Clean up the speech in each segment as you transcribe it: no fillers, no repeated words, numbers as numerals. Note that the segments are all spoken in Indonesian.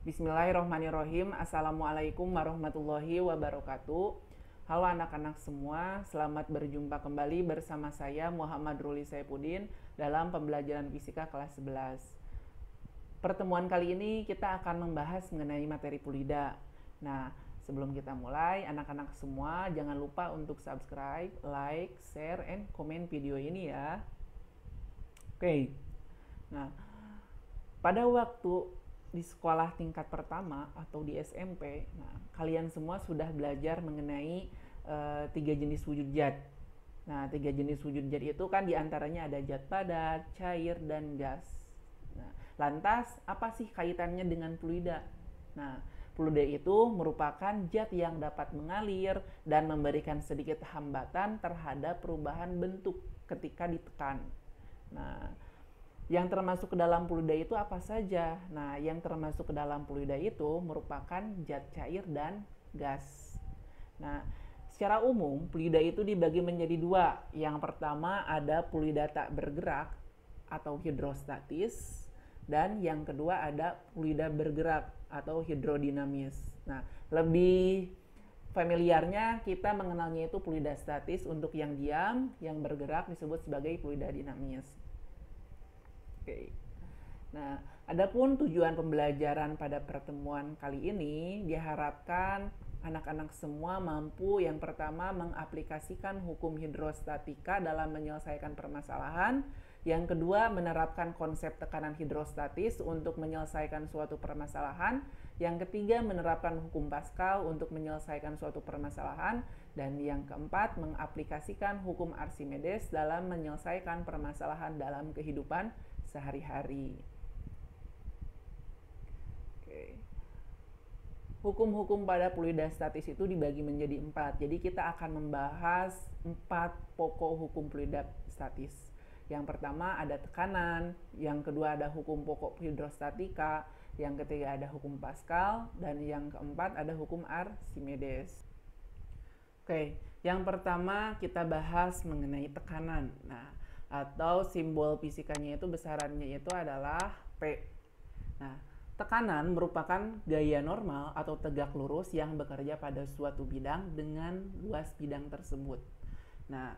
Bismillahirrohmanirrohim. Assalamualaikum warahmatullahi wabarakatuh. Halo anak-anak semua, selamat berjumpa kembali bersama saya Muhammad Ruli Saifuddin dalam pembelajaran fisika kelas 11. Pertemuan kali ini kita akan membahas mengenai materi fluida. Nah, sebelum kita mulai, anak-anak semua jangan lupa untuk subscribe, like, share, and komen video ini ya. Oke. Nah, pada waktu di sekolah tingkat pertama atau di SMP, nah, kalian semua sudah belajar mengenai 3 jenis wujud zat. Nah, 3 jenis wujud zat itu kan diantaranya ada zat padat, cair, dan gas. Nah, lantas apa sih kaitannya dengan fluida? Nah, fluida itu merupakan zat yang dapat mengalir dan memberikan sedikit hambatan terhadap perubahan bentuk ketika ditekan. Nah, yang termasuk ke dalam fluida itu apa saja? Nah, yang termasuk ke dalam fluida itu merupakan zat cair dan gas. Nah, secara umum fluida itu dibagi menjadi dua. Yang pertama ada fluida tak bergerak atau hidrostatis, dan yang kedua ada fluida bergerak atau hidrodinamis. Nah, lebih familiarnya kita mengenalnya itu fluida statis. Untuk yang diam, yang bergerak disebut sebagai fluida dinamis. Oke. Nah, adapun tujuan pembelajaran pada pertemuan kali ini diharapkan anak-anak semua mampu yang pertama mengaplikasikan hukum hidrostatika dalam menyelesaikan permasalahan, yang kedua menerapkan konsep tekanan hidrostatis untuk menyelesaikan suatu permasalahan, yang ketiga menerapkan hukum Pascal untuk menyelesaikan suatu permasalahan, dan yang keempat mengaplikasikan hukum Archimedes dalam menyelesaikan permasalahan dalam kehidupan sehari-hari. Oke. Hukum-hukum pada fluida statis itu dibagi menjadi 4. Jadi kita akan membahas 4 pokok hukum fluida statis. Yang pertama ada tekanan, yang kedua ada hukum pokok hidrostatika, yang ketiga ada hukum Pascal, dan yang keempat ada hukum Archimedes. Oke, yang pertama kita bahas mengenai tekanan. Nah, atau simbol fisikanya itu besarannya itu adalah P. Nah, tekanan merupakan gaya normal atau tegak lurus yang bekerja pada suatu bidang dengan luas bidang tersebut. Nah,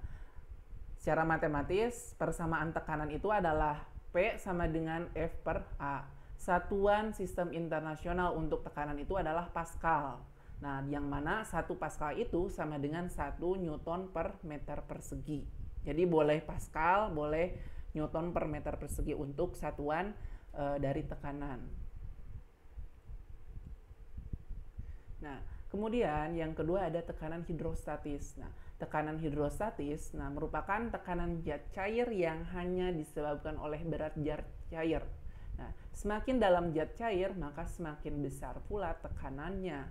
secara matematis persamaan tekanan itu adalah P sama dengan F per A. Satuan sistem internasional untuk tekanan itu adalah Pascal. Nah, yang mana 1 Pascal itu sama dengan 1 Newton per meter persegi. Jadi boleh Pascal, boleh Newton per meter persegi untuk satuan dari tekanan. Nah, kemudian yang kedua ada tekanan hidrostatis. Nah, tekanan hidrostatis merupakan tekanan zat cair yang hanya disebabkan oleh berat zat cair. Nah, semakin dalam zat cair, maka semakin besar pula tekanannya.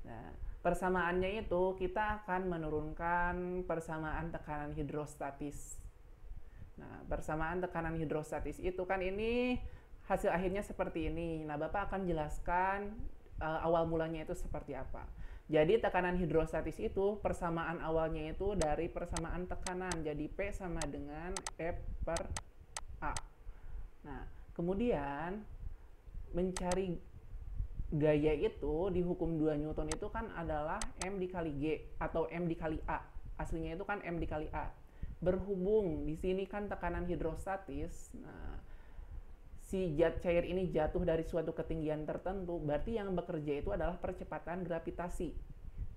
Nah, persamaannya itu kita akan menurunkan persamaan tekanan hidrostatis. Nah, persamaan tekanan hidrostatis itu kan ini hasil akhirnya seperti ini. Nah, Bapak akan jelaskan awal mulanya itu seperti apa. Jadi tekanan hidrostatis itu persamaan awalnya itu dari persamaan tekanan. Jadi P sama dengan F per A. Nah, kemudian mencari gaya itu di hukum 2 Newton itu kan adalah M dikali G atau M dikali A. Aslinya itu kan M dikali A. Berhubung di sini kan tekanan hidrostatis, nah, si zat cair ini jatuh dari suatu ketinggian tertentu, berarti yang bekerja itu adalah percepatan gravitasi.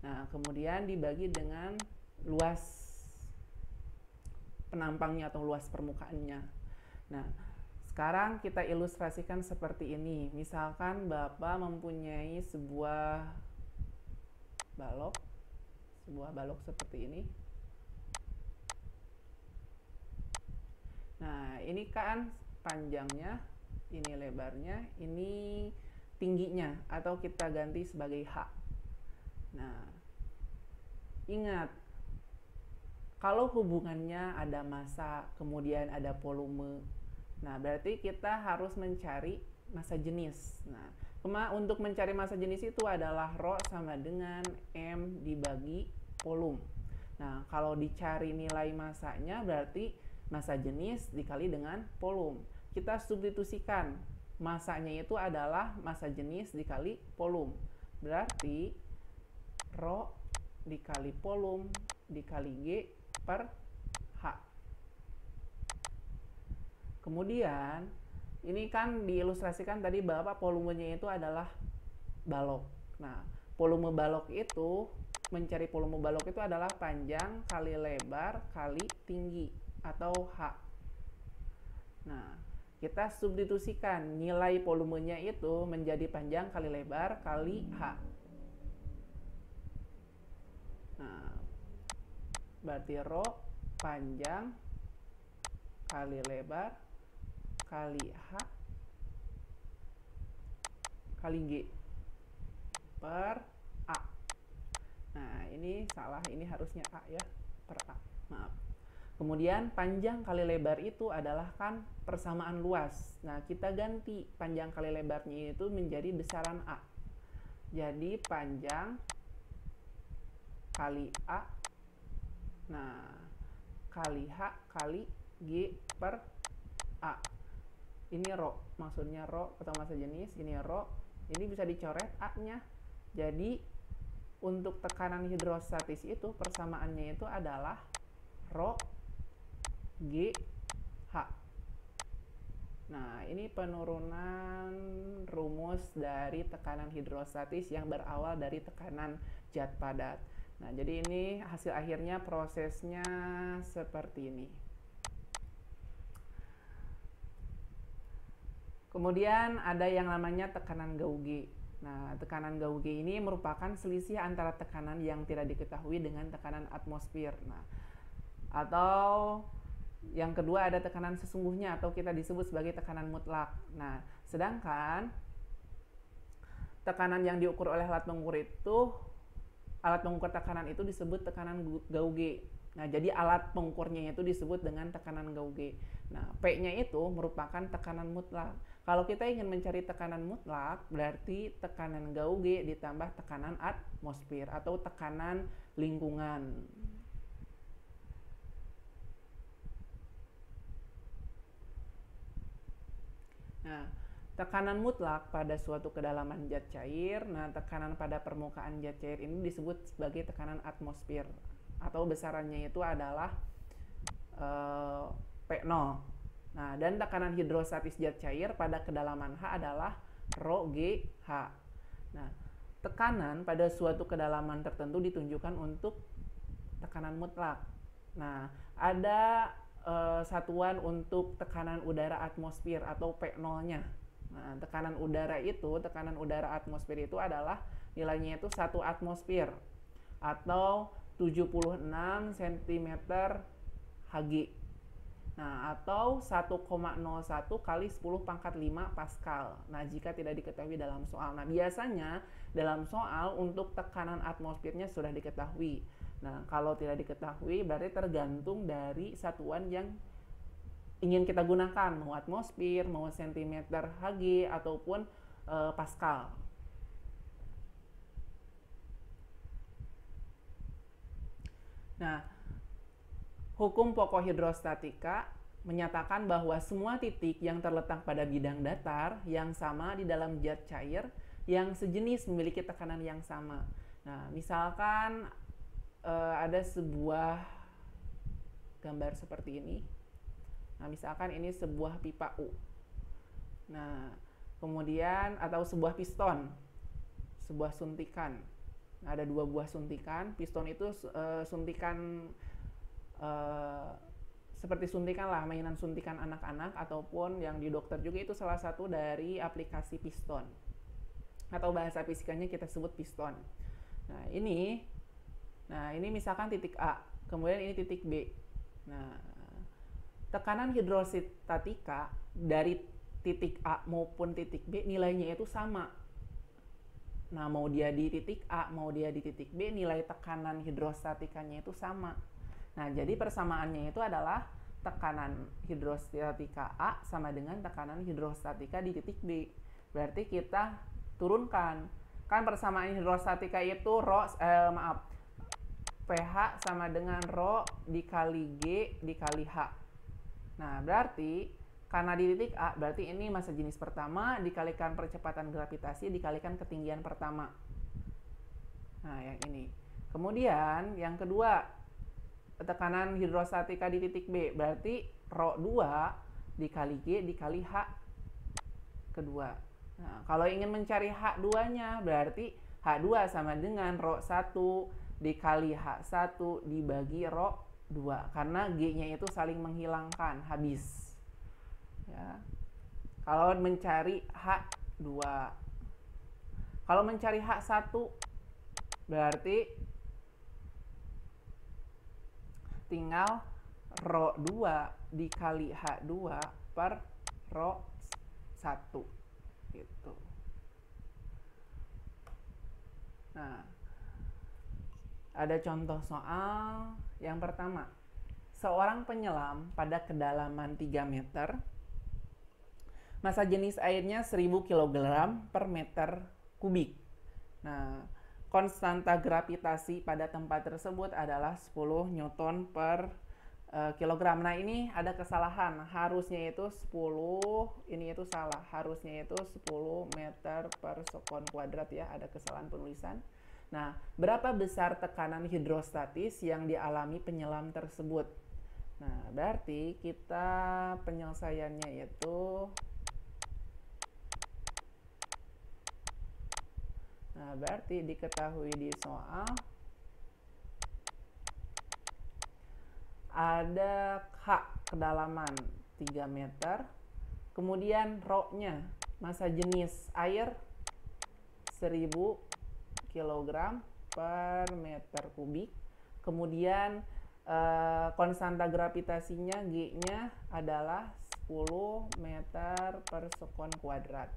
Nah, kemudian dibagi dengan luas penampangnya atau luas permukaannya. Nah, sekarang kita ilustrasikan seperti ini. Misalkan Bapak mempunyai sebuah balok seperti ini. Nah, ini kan panjangnya, ini lebarnya, ini tingginya, atau kita ganti sebagai H. Nah, ingat, kalau hubungannya ada massa, kemudian ada volume, nah, berarti kita harus mencari massa jenis. Nah, untuk mencari massa jenis itu adalah Rho sama dengan M dibagi volume. Nah, kalau dicari nilai massanya berarti massa jenis dikali dengan volume. Kita substitusikan masanya itu adalah massa jenis dikali volume. Berarti Rho dikali volume dikali G per H. Kemudian ini kan diilustrasikan tadi bahwa volumenya itu adalah balok. Nah, volume balok itu, mencari volume balok itu adalah panjang kali lebar kali tinggi atau H. Nah, kita substitusikan nilai volumenya itu menjadi panjang kali lebar kali H. Nah, berarti Rho panjang kali lebar kali H kali G per A. Nah, ini salah, ini harusnya A ya, per A, maaf. Kemudian panjang kali lebar itu adalah kan persamaan luas. Nah, kita ganti panjang kali lebarnya itu menjadi besaran A. Jadi panjang kali A, nah, kali H kali G per A. Ini Rho, maksudnya Rho atau massa jenis, ini Rho. Ini bisa dicoret A-nya. Jadi untuk tekanan hidrostatis itu persamaannya itu adalah Rho G H. Nah, ini penurunan rumus dari tekanan hidrostatis yang berawal dari tekanan zat padat. Nah, jadi ini hasil akhirnya prosesnya seperti ini. Kemudian ada yang namanya tekanan Gauge. Nah, tekanan Gauge ini merupakan selisih antara tekanan yang tidak diketahui dengan tekanan atmosfer. Nah, atau yang kedua ada tekanan sesungguhnya atau kita disebut sebagai tekanan mutlak. Nah, sedangkan tekanan yang diukur oleh alat pengukur tekanan itu disebut tekanan Gauge. Nah, jadi alat pengukurnya itu disebut dengan tekanan Gauge. Nah, P-nya itu merupakan tekanan mutlak. Kalau kita ingin mencari tekanan mutlak, berarti tekanan Gauge ditambah tekanan atmosfer atau tekanan lingkungan. Nah, tekanan mutlak pada suatu kedalaman zat cair, nah tekanan pada permukaan zat cair ini disebut sebagai tekanan atmosfer atau besarannya itu adalah P0. Nah, dan tekanan hidrostatis zat cair pada kedalaman H adalah Rho G H. Nah, tekanan pada suatu kedalaman tertentu ditunjukkan untuk tekanan mutlak. Nah, ada satuan untuk tekanan udara atmosfer atau P0-nya. Nah, tekanan udara atmosfer itu adalah nilainya itu 1 atmosfer atau 76 cm Hg. Nah, atau 1,01 kali 10 pangkat 5 Pascal. Nah, jika tidak diketahui dalam soal. Nah, biasanya dalam soal untuk tekanan atmosfernya sudah diketahui. Nah, kalau tidak diketahui berarti tergantung dari satuan yang ingin kita gunakan, mau atmosfer, mau cm Hg, ataupun Pascal. Nah, hukum pokok hidrostatika menyatakan bahwa semua titik yang terletak pada bidang datar yang sama di dalam zat cair yang sejenis memiliki tekanan yang sama. Nah, misalkan ada sebuah gambar seperti ini. Nah, misalkan ini sebuah pipa U. Nah, kemudian atau sebuah piston, sebuah suntikan. Nah, ada 2 buah suntikan. Piston itu suntikan seperti suntikan lah, mainan suntikan anak-anak ataupun yang di dokter juga itu salah satu dari aplikasi piston. Atau bahasa fisikanya kita sebut piston. Nah, ini misalkan titik A, kemudian ini titik B. Nah, tekanan hidrostatika dari titik A maupun titik B nilainya itu sama. Nah, mau dia di titik A, mau dia di titik B, nilai tekanan hidrostatikanya itu sama. Nah, jadi persamaannya itu adalah tekanan hidrostatika A sama dengan tekanan hidrostatika di titik B. Berarti kita turunkan. Kan persamaan hidrostatika itu pH sama dengan Rho dikali G dikali H. Nah, berarti karena di titik A, berarti ini massa jenis pertama dikalikan percepatan gravitasi dikalikan ketinggian pertama. Nah, yang ini. Kemudian yang kedua, tekanan hidrostatika di titik B, berarti Rho 2 dikali G dikali H kedua. Nah, kalau ingin mencari H2-nya, berarti H2 sama dengan Rho 1 dikali H1 dibagi Rho 2. Karena G-nya itu saling menghilangkan, habis. Ya. Kalau mencari H2. Kalau mencari H1, berarti tinggal Rho 2 dikali H2 per Rho 1 gitu. Nah, ada contoh soal yang pertama. Seorang penyelam pada kedalaman 3 meter, massa jenis airnya 1000 kg per meter kubik. Nah, konstanta gravitasi pada tempat tersebut adalah 10 Newton per kilogram. Nah, ini ada kesalahan. Harusnya itu 10, ini itu salah. Harusnya itu 10 meter per sekon kuadrat ya. Ada kesalahan penulisan. Nah, berapa besar tekanan hidrostatis yang dialami penyelam tersebut? Nah, berarti kita penyelesaiannya yaitu berarti diketahui di soal ada H kedalaman 3 meter, kemudian Rho-nya massa jenis air 1000 kg per meter kubik, kemudian konstanta gravitasinya G-nya adalah 10 meter per sekon kuadrat.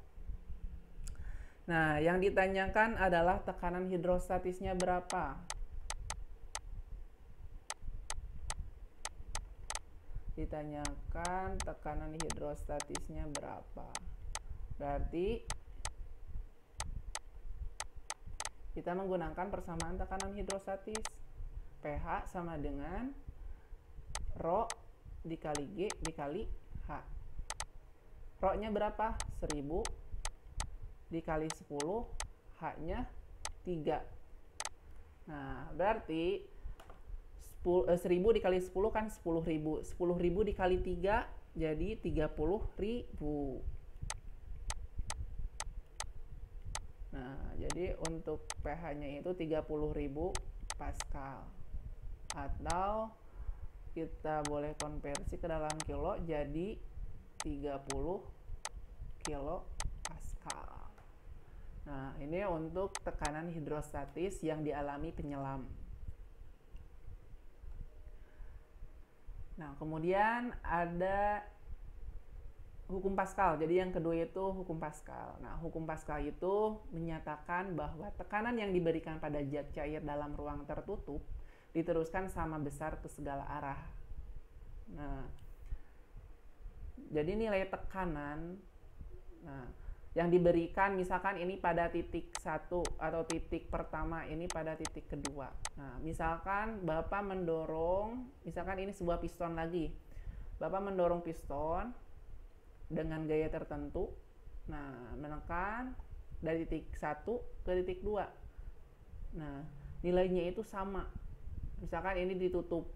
Nah, yang ditanyakan adalah tekanan hidrostatisnya berapa. Ditanyakan tekanan hidrostatisnya berapa. Berarti kita menggunakan persamaan tekanan hidrostatis. pH sama dengan Rho dikali G dikali H. Rho-nya berapa? 1000 dikali 10, H-nya 3. Nah, berarti 1000 dikali 10 kan 10.000. 10.000 dikali 3 jadi 30.000. Nah, jadi untuk pH-nya itu 30.000 Pascal. Atau kita boleh konversi ke dalam kilo jadi 30 kilo Pascal. Nah, ini untuk tekanan hidrostatis yang dialami penyelam. Nah, kemudian ada hukum Pascal. Jadi yang kedua itu hukum Pascal. Nah, hukum Pascal itu menyatakan bahwa tekanan yang diberikan pada zat cair dalam ruang tertutup diteruskan sama besar ke segala arah. Nah, jadi nilai tekanan yang diberikan misalkan ini pada titik 1 atau titik pertama, ini pada titik kedua. Nah, misalkan Bapak mendorong, misalkan ini sebuah piston lagi. Bapak mendorong piston dengan gaya tertentu. Nah, menekan dari titik 1 ke titik 2. Nah, nilainya itu sama. Misalkan ini ditutup.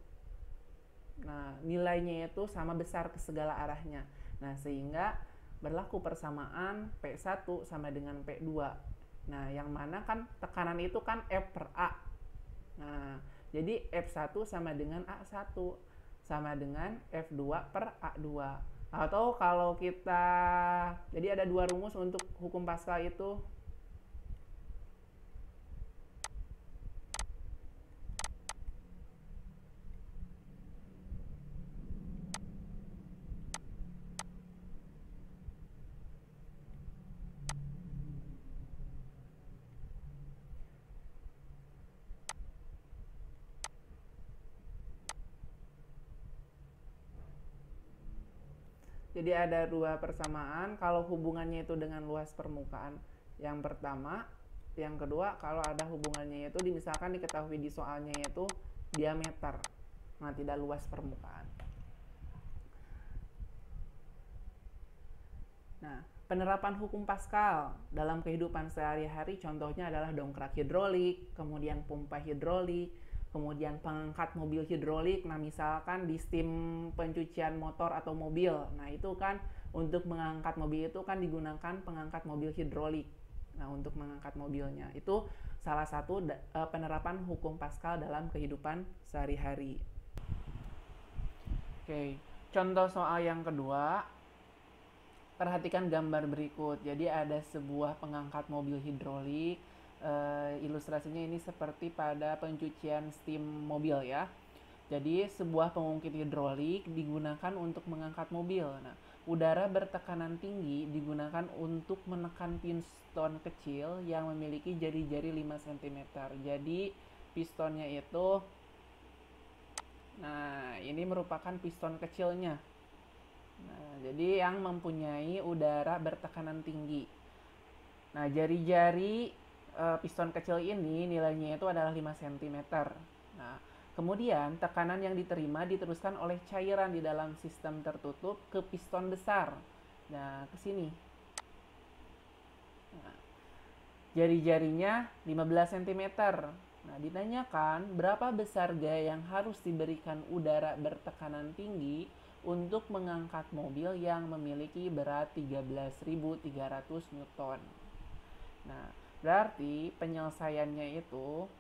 Nah, nilainya itu sama besar ke segala arahnya. Nah, sehingga berlaku persamaan P1 sama dengan P2. Nah, yang mana kan tekanan itu kan F per A. Nah, jadi F1 sama dengan A1 sama dengan F2 per A2. Atau kalau kita, jadi ada dua rumus untuk hukum Pascal itu. Jadi ada dua persamaan kalau hubungannya itu dengan luas permukaan. Yang pertama, yang kedua kalau ada hubungannya itu misalkan diketahui di soalnya yaitu diameter. Nah, tidak luas permukaan. Nah, penerapan hukum Pascal dalam kehidupan sehari-hari contohnya adalah dongkrak hidrolik, kemudian pompa hidrolik, kemudian pengangkat mobil hidrolik. Nah, misalkan di stim pencucian motor atau mobil. Nah, itu kan untuk mengangkat mobil itu kan digunakan pengangkat mobil hidrolik. Nah, untuk mengangkat mobilnya itu salah satu penerapan hukum Pascal dalam kehidupan sehari-hari. Oke, contoh soal yang kedua. Perhatikan gambar berikut. Jadi ada sebuah pengangkat mobil hidrolik. Ilustrasinya ini seperti pada pencucian stim mobil ya. Jadi sebuah pengungkit hidrolik digunakan untuk mengangkat mobil. Nah, udara bertekanan tinggi digunakan untuk menekan piston kecil yang memiliki jari-jari 5 cm. Jadi pistonnya itu, nah ini merupakan piston kecilnya. Nah, jadi yang mempunyai udara bertekanan tinggi. Nah, jari-jari piston kecil ini nilainya itu adalah 5 cm. Nah, kemudian tekanan yang diterima diteruskan oleh cairan di dalam sistem tertutup ke piston besar. Nah, ke sini. Nah, jari-jarinya 15 cm. Nah, ditanyakan berapa besar gaya yang harus diberikan udara bertekanan tinggi untuk mengangkat mobil yang memiliki berat 13.300 Newton. Nah, berarti penyelesaiannya itu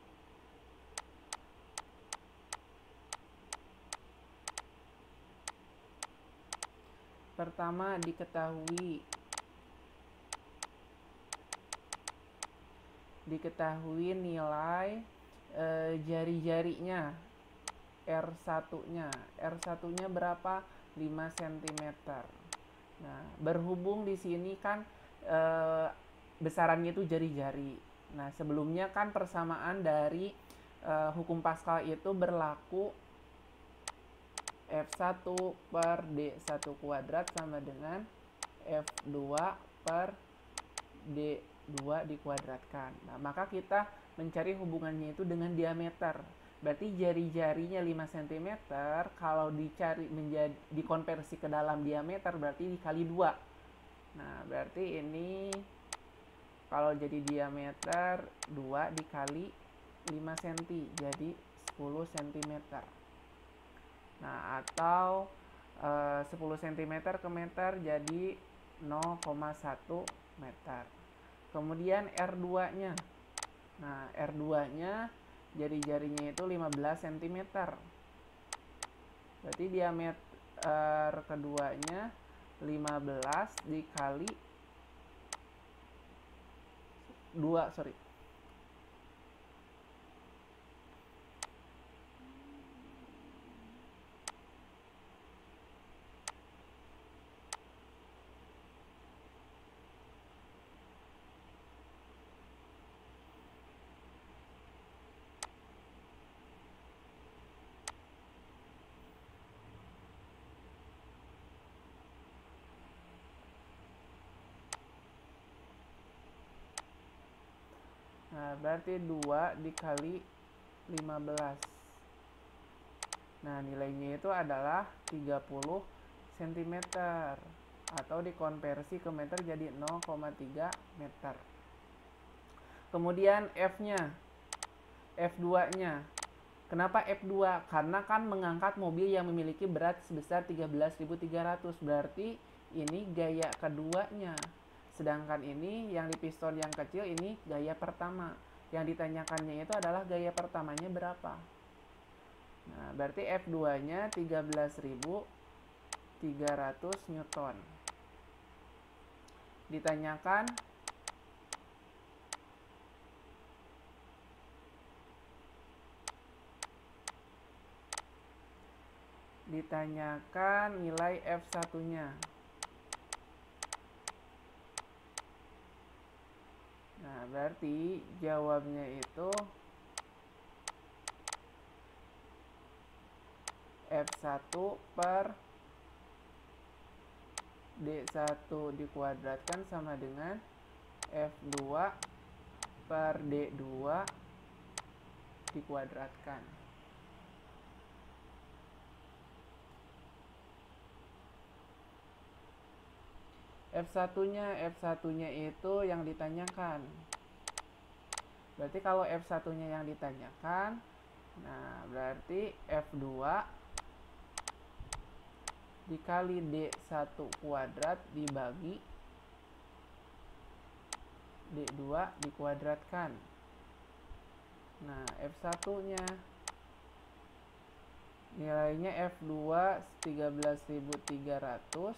pertama diketahui nilai jari-jarinya R1-nya berapa? 5 cm. Nah, berhubung di sini kan besarannya itu jari-jari. Nah, sebelumnya kan persamaan dari hukum Pascal itu berlaku F1 per D1 kuadrat sama dengan F2 per D2 dikuadratkan. Nah, maka kita mencari hubungannya itu dengan diameter. Berarti jari-jarinya 5 cm, kalau dikonversi ke dalam diameter berarti dikali 2. Nah, berarti ini kalau jadi diameter 2 dikali 5 cm, jadi 10 cm. Nah, atau 10 cm ke meter jadi 0,1 meter. Kemudian R2-nya. Nah, R2-nya jari-jarinya itu 15 cm. Berarti diameter keduanya 15 dikali 2, sorry. Nah, berarti 2 dikali 15. Nah, nilainya itu adalah 30 cm. Atau dikonversi ke meter jadi 0,3 meter. Kemudian F2-nya. Kenapa F2? Karena kan mengangkat mobil yang memiliki berat sebesar 13.300. Berarti ini gaya keduanya. Sedangkan ini yang di piston yang kecil ini gaya pertama. Yang ditanyakannya itu adalah gaya pertamanya berapa. Nah, berarti F2-nya 13.300 Newton. Ditanyakan nilai F1-nya. Nah, berarti jawabnya itu F1 per D1 dikuadratkan sama dengan F2 per D2 dikuadratkan. F1-nya itu yang ditanyakan. Berarti kalau F1-nya yang ditanyakan, nah berarti F2 dikali D1 kuadrat dibagi D2 dikuadratkan. Nah, F1-nya nilainya F2 13.300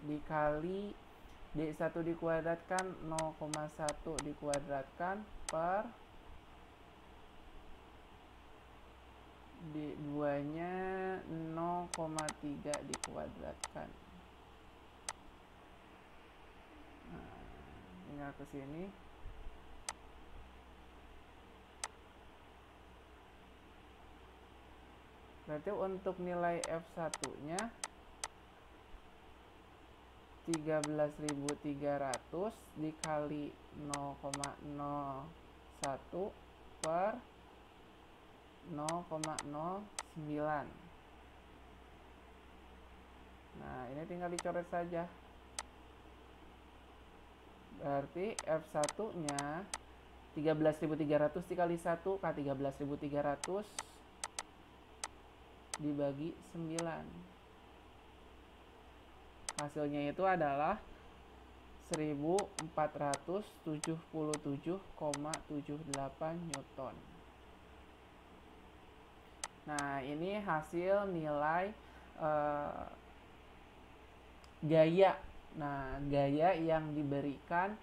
dikali D1 dikuadratkan 0,1 dikuadratkan per D2-nya 0,3 dikuadratkan. Nah, tinggal ke sini. Berarti untuk nilai F1-nya 13.300 dikali 0,01 per 0,09. Nah, ini tinggal dicoret saja. Berarti F1-nya 13.300 dikali 1 K 13.300 dibagi 9. Hasilnya itu adalah 1477,78 Newton. Nah, ini hasil nilai gaya. Nah, gaya yang diberikan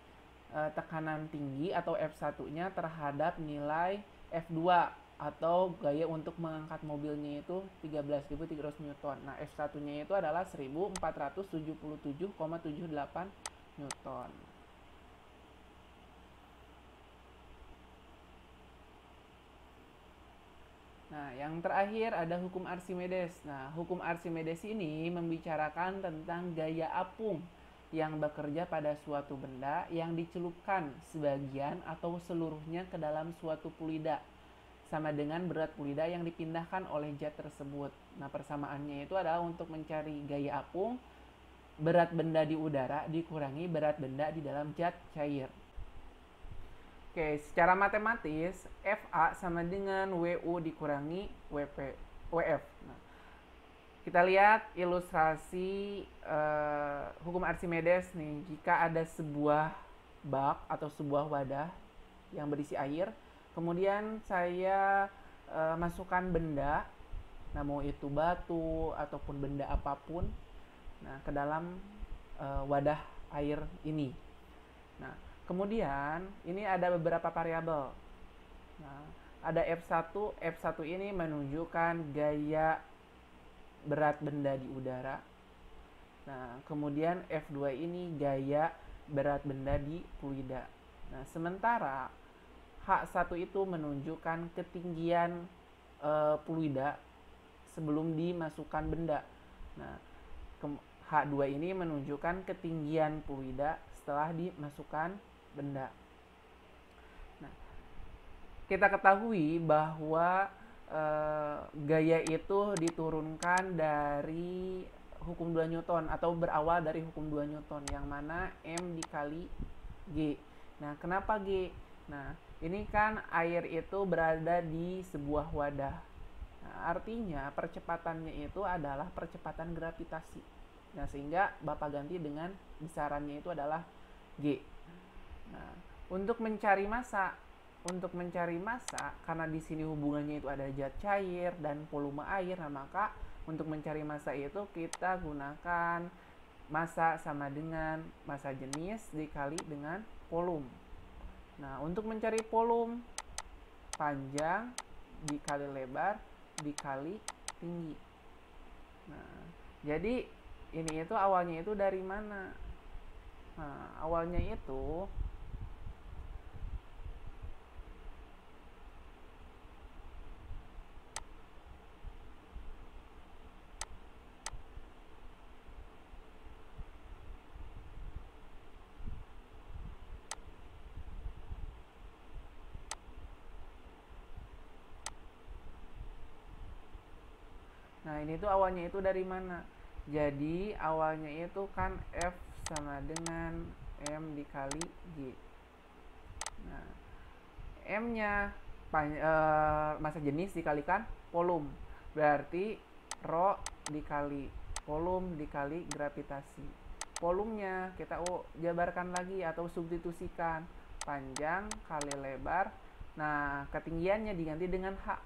tekanan tinggi atau F1-nya terhadap nilai F2 atau gaya untuk mengangkat mobilnya itu 13.300 Newton. Nah, F1-nya itu adalah 1477,78 Newton. Nah, yang terakhir ada hukum Archimedes. Nah, hukum Archimedes ini membicarakan tentang gaya apung yang bekerja pada suatu benda yang dicelupkan sebagian atau seluruhnya ke dalam suatu fluida, sama dengan berat fluida yang dipindahkan oleh jet tersebut. Nah, persamaannya itu adalah untuk mencari gaya apung, berat benda di udara dikurangi berat benda di dalam jet cair. Oke, secara matematis FA sama dengan WU dikurangi WF. Nah, kita lihat ilustrasi hukum Archimedes nih. Jika ada sebuah bak atau sebuah wadah yang berisi air, kemudian saya masukkan benda, nah mau itu batu ataupun benda apapun, nah ke dalam wadah air ini. Nah, kemudian ini ada beberapa variabel. Nah, ada F1. F1 ini menunjukkan gaya berat benda di udara. Nah, kemudian F2 ini gaya berat benda di fluida. Nah, sementara H1 itu menunjukkan ketinggian fluida sebelum dimasukkan benda. Nah, H2 ini menunjukkan ketinggian fluida setelah dimasukkan benda. Nah, kita ketahui bahwa gaya itu diturunkan dari hukum 2 Newton atau berawal dari hukum 2 Newton yang mana M dikali G. Nah, kenapa G? Nah, ini kan air itu berada di sebuah wadah. Nah, artinya percepatannya itu adalah percepatan gravitasi. Nah, sehingga Bapak ganti dengan besarannya itu adalah G. Nah, untuk mencari massa karena di sini hubungannya itu ada zat cair dan volume air, nah maka untuk mencari massa itu kita gunakan massa sama dengan massa jenis dikali dengan volume. Nah, untuk mencari volume, panjang dikali lebar dikali tinggi. Nah, jadi ini itu awalnya itu dari mana? Nah, awalnya itu Nah, ini tuh awalnya itu dari mana? Jadi, awalnya itu kan F sama dengan M dikali G. Nah, M-nya massa jenis dikalikan volume. Berarti rho dikali volume dikali gravitasi. Volumenya kita jabarkan lagi atau substitusikan. Panjang kali lebar. Nah, ketinggiannya diganti dengan H.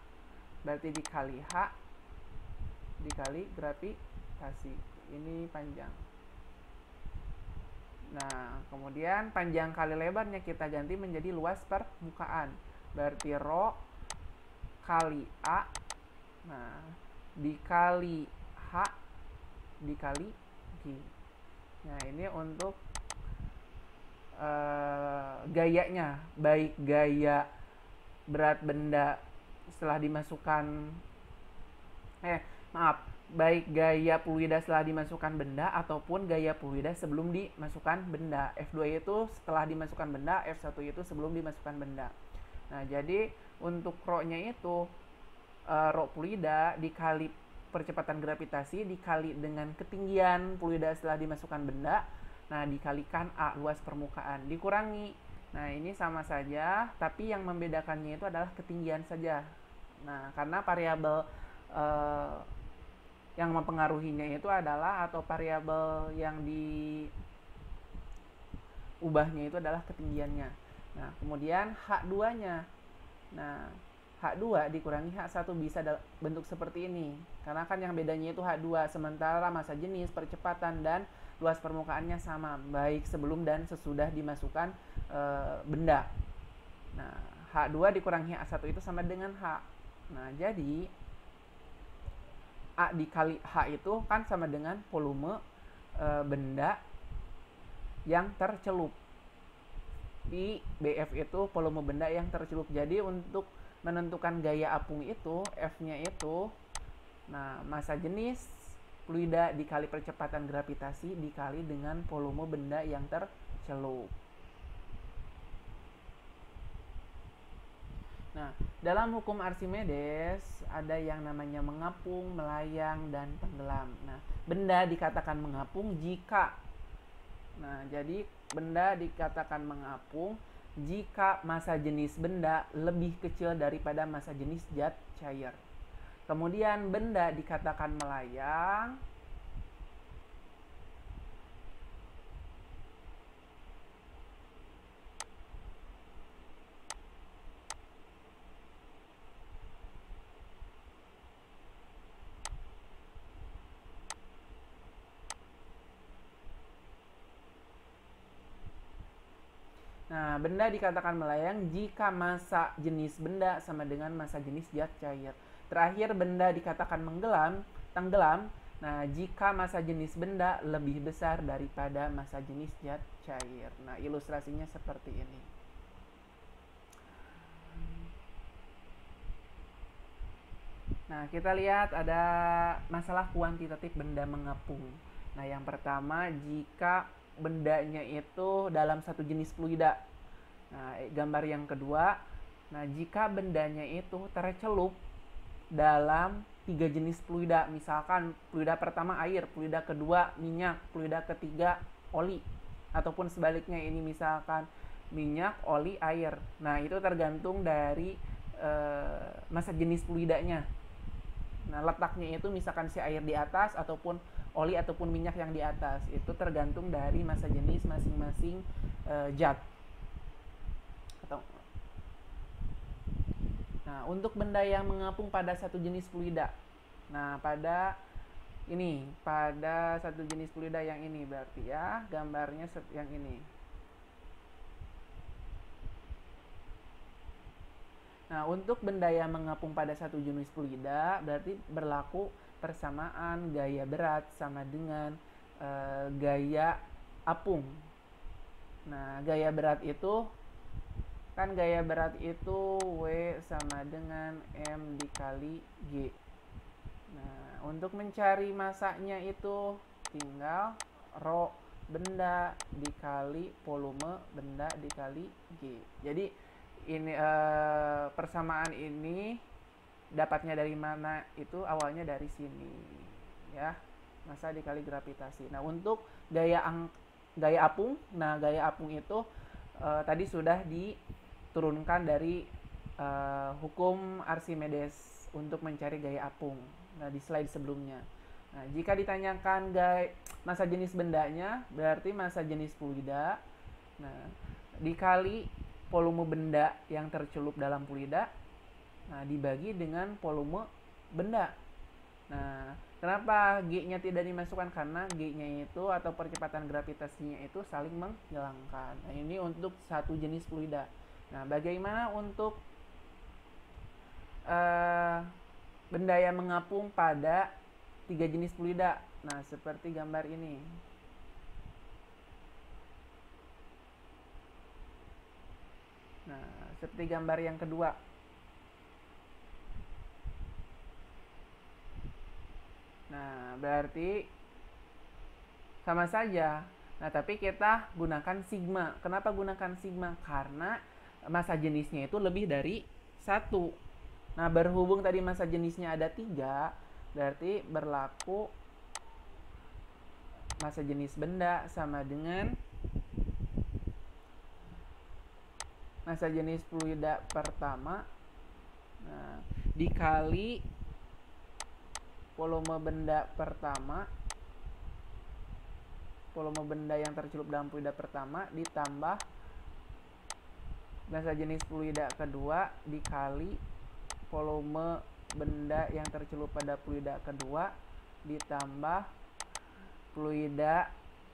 Berarti dikali H dikali gravitasi. Ini panjang. Nah, kemudian panjang kali lebarnya kita ganti menjadi luas permukaan. Berarti rho kali A, nah, dikali H dikali G. Nah, ini untuk gayanya, baik gaya berat benda setelah dimasukkan baik gaya fluida setelah dimasukkan benda ataupun gaya fluida sebelum dimasukkan benda. F2 itu setelah dimasukkan benda, F1 itu sebelum dimasukkan benda. Nah, jadi untuk rho-nya itu rho fluida dikali percepatan gravitasi dikali dengan ketinggian fluida setelah dimasukkan benda. Nah, dikalikan A, luas permukaan, dikurangi. Nah, ini sama saja, tapi yang membedakannya itu adalah ketinggian saja. Nah, karena variabel yang mempengaruhinya itu adalah, atau variabel yang diubahnya itu adalah ketinggiannya. Nah, kemudian H2-nya. Nah, H2 dikurangi H1 bisa bentuk seperti ini. Karena kan yang bedanya itu H2, sementara massa jenis, percepatan, dan luas permukaannya sama, baik sebelum dan sesudah dimasukkan benda. Nah, H2 dikurangi H1 itu sama dengan H. Nah, jadi A dikali H itu kan sama dengan volume benda yang tercelup. Di BF itu volume benda yang tercelup. Jadi untuk menentukan gaya apung itu, F-nya itu, nah, massa jenis fluida dikali percepatan gravitasi dikali dengan volume benda yang tercelup. Nah, dalam hukum Archimedes ada yang namanya mengapung, melayang, dan tenggelam. Nah, benda dikatakan mengapung jika, nah, jadi benda dikatakan mengapung jika massa jenis benda lebih kecil daripada massa jenis zat cair. Kemudian benda dikatakan melayang Nah, benda dikatakan melayang jika massa jenis benda sama dengan massa jenis zat cair. Terakhir, benda dikatakan tenggelam. Nah, jika massa jenis benda lebih besar daripada massa jenis zat cair. Nah, ilustrasinya seperti ini. Nah, kita lihat ada masalah kuantitatif benda mengapung. Nah, yang pertama, jika bendanya itu dalam satu jenis fluida. Nah, gambar yang kedua, nah, jika bendanya itu tercelup dalam 3 jenis fluida, misalkan fluida pertama air, fluida kedua minyak, fluida ketiga oli, ataupun sebaliknya, ini misalkan minyak, oli, air. Nah, itu tergantung dari massa jenis fluidanya. Nah, letaknya itu misalkan si air di atas ataupun oli ataupun minyak yang di atas, itu tergantung dari massa jenis masing-masing zat. Nah, untuk benda yang mengapung pada satu jenis fluida, nah, pada satu jenis fluida yang ini, berarti ya gambarnya yang ini. Nah, untuk benda yang mengapung pada satu jenis fluida berarti berlaku persamaan gaya berat sama dengan gaya apung. Nah, gaya berat itu W sama dengan M dikali G. Nah, untuk mencari massanya itu tinggal rho benda dikali volume benda dikali G. Jadi ini persamaan ini dapatnya dari mana? Itu awalnya dari sini, ya, massa dikali gravitasi. Nah, untuk gaya apung, nah gaya apung itu tadi sudah diturunkan dari hukum Archimedes untuk mencari gaya apung. Nah, di slide sebelumnya. Nah, jika ditanyakan massa jenis bendanya, berarti massa jenis fluida, nah, dikali volume benda yang tercelup dalam fluida, nah, dibagi dengan volume benda. Nah, kenapa G-nya tidak dimasukkan? Karena G-nya itu atau percepatan gravitasinya itu saling menghilangkan. Nah, ini untuk satu jenis fluida. Nah, bagaimana untuk benda yang mengapung pada 3 jenis fluida? Nah, seperti gambar ini. Nah, seperti gambar yang kedua. Nah, berarti sama saja. Nah, tapi kita gunakan sigma. Kenapa gunakan sigma? Karena massa jenisnya itu lebih dari 1. Nah, berhubung tadi massa jenisnya ada 3, berarti berlaku massa jenis benda sama dengan massa jenis fluida pertama, nah, dikali volume benda pertama, volume benda yang tercelup dalam fluida pertama, ditambah massa jenis fluida kedua dikali volume benda yang tercelup pada fluida kedua, ditambah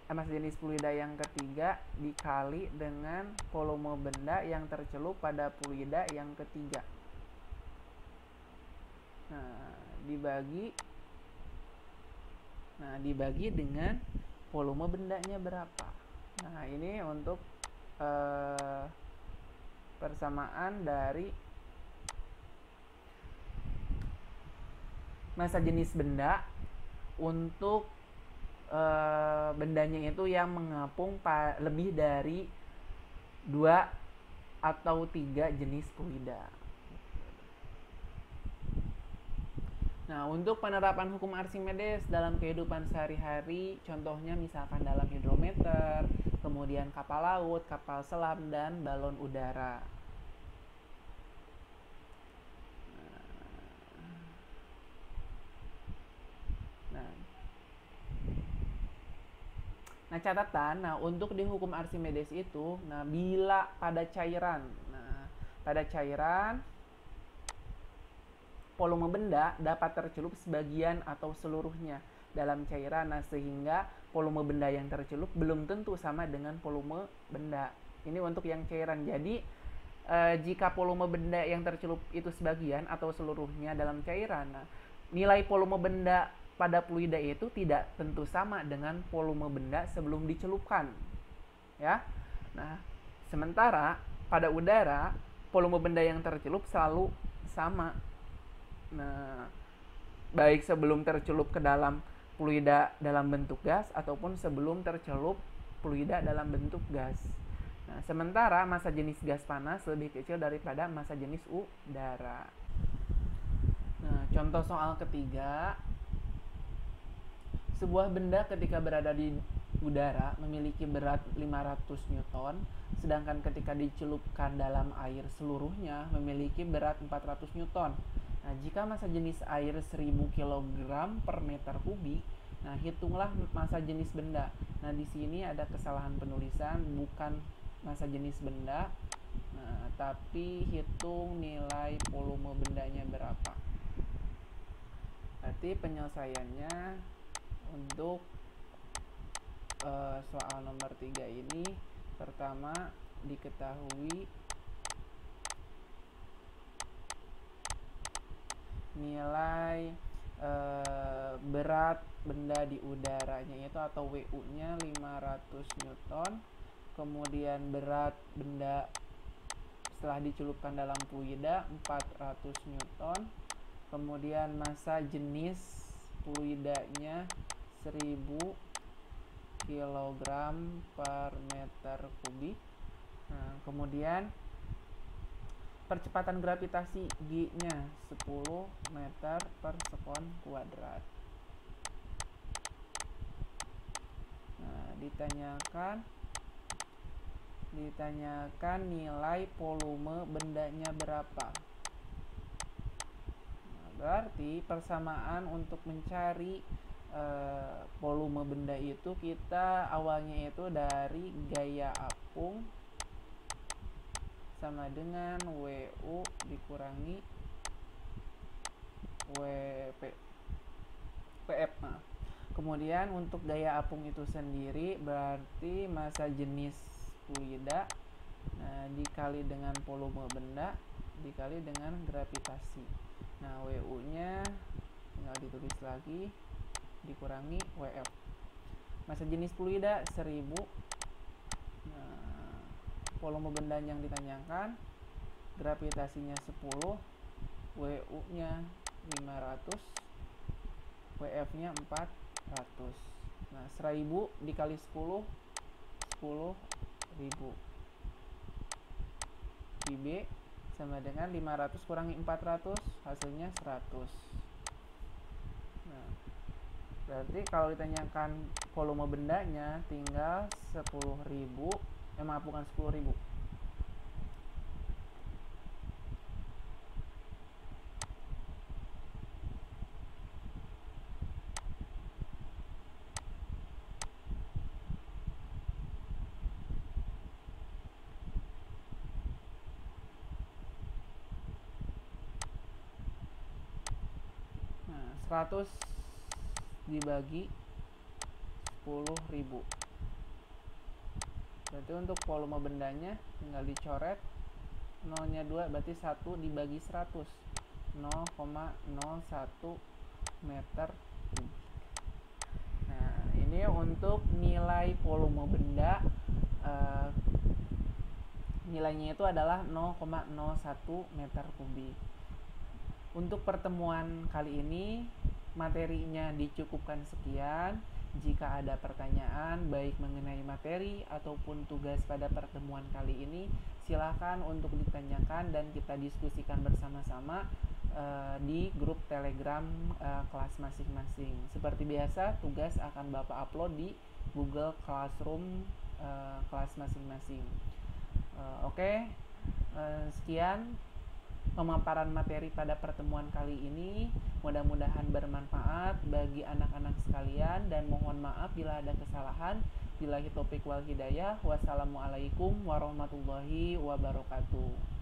massa jenis fluida yang ketiga dikali dengan volume benda yang tercelup pada fluida yang ketiga. Nah, dibagi dengan volume bendanya berapa. Nah, ini untuk persamaan dari massa jenis benda untuk bendanya itu yang mengapung lebih dari 2 atau 3 jenis fluida. Nah, untuk penerapan hukum Archimedes dalam kehidupan sehari-hari, contohnya misalkan dalam hidrometer, kemudian kapal laut, kapal selam, dan balon udara. Nah, catatan, untuk di hukum Archimedes itu, bila pada cairan, volume benda dapat tercelup sebagian atau seluruhnya dalam cairan, sehingga volume benda yang tercelup belum tentu sama dengan volume benda. Ini untuk yang cairan. Jadi, jika volume benda yang tercelup itu sebagian atau seluruhnya dalam cairan, nilai volume benda pada fluida itu tidak tentu sama dengan volume benda sebelum dicelupkan, ya. Nah, sementara pada udara volume benda yang tercelup selalu sama. Nah, baik sebelum tercelup ke dalam fluida dalam bentuk gas ataupun sebelum tercelup fluida dalam bentuk gas. Nah, sementara massa jenis gas panas lebih kecil daripada massa jenis udara. Nah, contoh soal ketiga. Sebuah benda ketika berada di udara memiliki berat 500 Newton, sedangkan ketika dicelupkan dalam air seluruhnya memiliki berat 400 Newton. Nah, jika massa jenis air 1000 kg per meter kubik, nah hitunglah massa jenis benda. Nah, di sini ada kesalahan penulisan, bukan massa jenis benda, tapi hitung nilai volume bendanya berapa. Berarti penyelesaiannya untuk soal nomor 3 ini, pertama diketahui nilai berat benda di udaranya itu atau WU-nya 500 Newton, kemudian berat benda setelah dicelupkan dalam fluida 400 Newton, kemudian massa jenis fluidanya 1000 kg per meter kubik. Nah, kemudian percepatan gravitasi G-nya 10 meter per sekon kuadrat. Nah, ditanyakan nilai volume bendanya berapa. Nah, berarti persamaan untuk mencari volume benda itu, kita awalnya itu dari gaya apung sama dengan WU dikurangi PF. Nah, kemudian untuk gaya apung itu sendiri berarti massa jenis fluida, nah, dikali dengan volume benda dikali dengan gravitasi. Nah, WU nya tinggal ditulis lagi dikurangi WF. Massa jenis fluida 1000. Nah, volume benda yang ditanyakan, gravitasinya 10, WU nya 500, WF nya 400. Nah, 1000 dikali 10, 10.000. PB sama dengan 500 kurangi 400, hasilnya 100. Nah, berarti kalau ditanyakan volume bendanya tinggal 10.000, bukan 10.000. Nah, 100 dibagi 10.000. Berarti untuk volume bendanya tinggal dicoret, nolnya 2, berarti 1 dibagi 100, 0,01 meter kubik. Nah, ini untuk nilai volume benda, nilainya itu adalah 0,01 meter kubik. Untuk pertemuan kali ini materinya dicukupkan sekian. Jika ada pertanyaan baik mengenai materi ataupun tugas pada pertemuan kali ini, silakan untuk ditanyakan dan kita diskusikan bersama-sama di grup Telegram kelas masing-masing. Seperti biasa, tugas akan Bapak upload di Google Classroom kelas masing-masing. Oke, sekian pemaparan materi pada pertemuan kali ini. Mudah-mudahan bermanfaat bagi anak-anak sekalian dan mohon maaf bila ada kesalahan. Billahi taufiq wal hidayah. Wassalamualaikum warahmatullahi wabarakatuh.